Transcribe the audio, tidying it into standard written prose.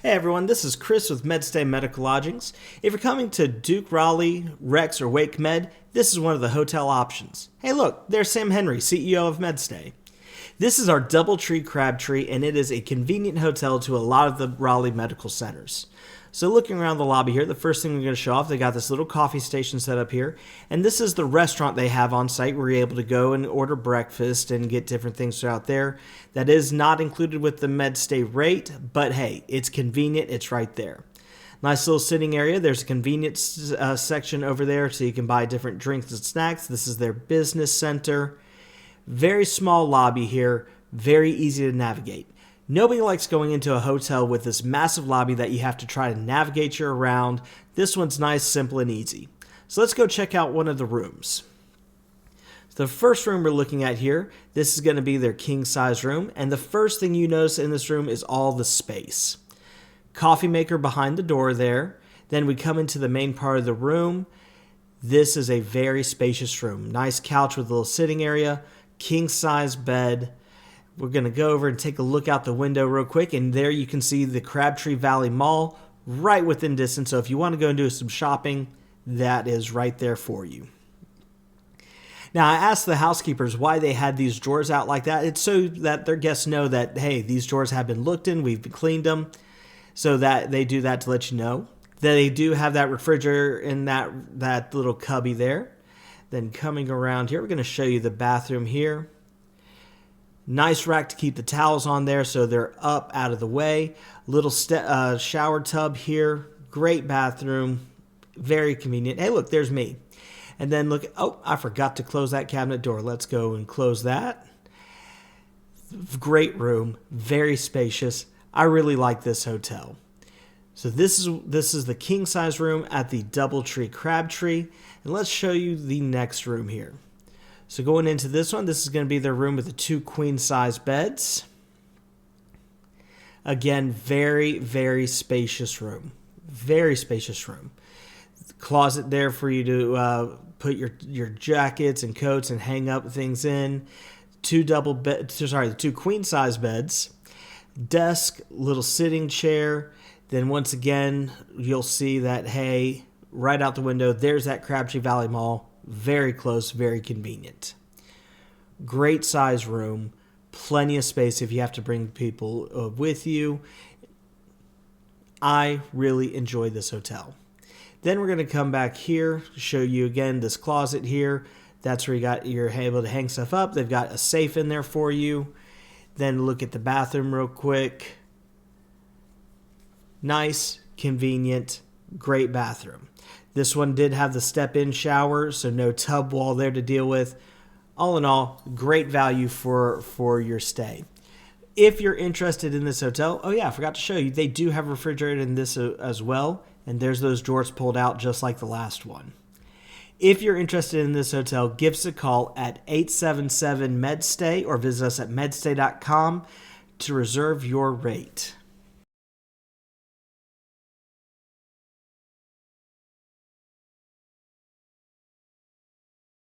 Hey everyone, this is Chris with MedStay Medical Lodgings. If you're coming to Duke Raleigh, Rex, or WakeMed, this is one of the hotel options. Hey look, there's Sam Henry, CEO of MedStay. This is our DoubleTree Crabtree, and it is a convenient hotel to a lot of the Raleigh medical centers. So looking around the lobby here, the first thing we're going to show off, they got this little coffee station set up here. And this is the restaurant they have on site where you're able to go and order breakfast and get different things throughout there. That is not included with the MedStay rate, but hey, it's convenient. It's right there. Nice little sitting area. There's a convenience section over there so you can buy different drinks and snacks. This is their business center. Very small lobby here. Very easy to navigate. Nobody likes going into a hotel with this massive lobby that you have to try to navigate you around. This one's nice, simple, and easy. So let's go check out one of the rooms. The first room we're looking at here, this is going to be their king size room. And the first thing you notice in this room is all the space. Coffee maker behind the door there. Then we come into the main part of the room. This is a very spacious room. Nice couch with a little sitting area. King size bed. We're going to go over and take a look out the window real quick, and there you can see the Crabtree Valley Mall right within distance. So if you want to go and do some shopping, that is right there for you. Now, I asked the housekeepers why they had these drawers out like that. It's so that their guests know that, hey, these drawers have been looked in, we've cleaned them, so that they do that to let you know. They do have that refrigerator in that little cubby there. Then coming around here, we're going to show you the bathroom here. Nice rack to keep the towels on there so they're up out of the way. Little shower tub here. Great bathroom. Very convenient. Hey, look, there's me. And then look, oh, I forgot to close that cabinet door. Let's go and close that. Great room. Very spacious. I really like this hotel. So this is the king size room at the DoubleTree Crabtree. And let's show you the next room here. So going into this one, this is going to be their room with the 2 queen size beds. Again, very, very spacious room. Very spacious room. Closet there for you to put your jackets and coats and hang up things in. 2 queen size beds. Desk, little sitting chair. Then once again, you'll see that, hey, right out the window, there's that Crabtree Valley Mall. Very close, very convenient. Great size room, plenty of space if you have to bring people with you. I really enjoy this hotel. Then we're going to come back here to show you again this closet here. That's where you're able to hang stuff up. They've got a safe in there for you. Then look at the bathroom real quick. Nice, convenient, great bathroom. This one did have the step-in shower, so no tub wall there to deal with. All in all, great value for your stay. If you're interested in this hotel, oh yeah, I forgot to show you, they do have a refrigerator in this as well, and there's those drawers pulled out just like the last one. If you're interested in this hotel, give us a call at 877-MedStay or visit us at medstay.com to reserve your rate.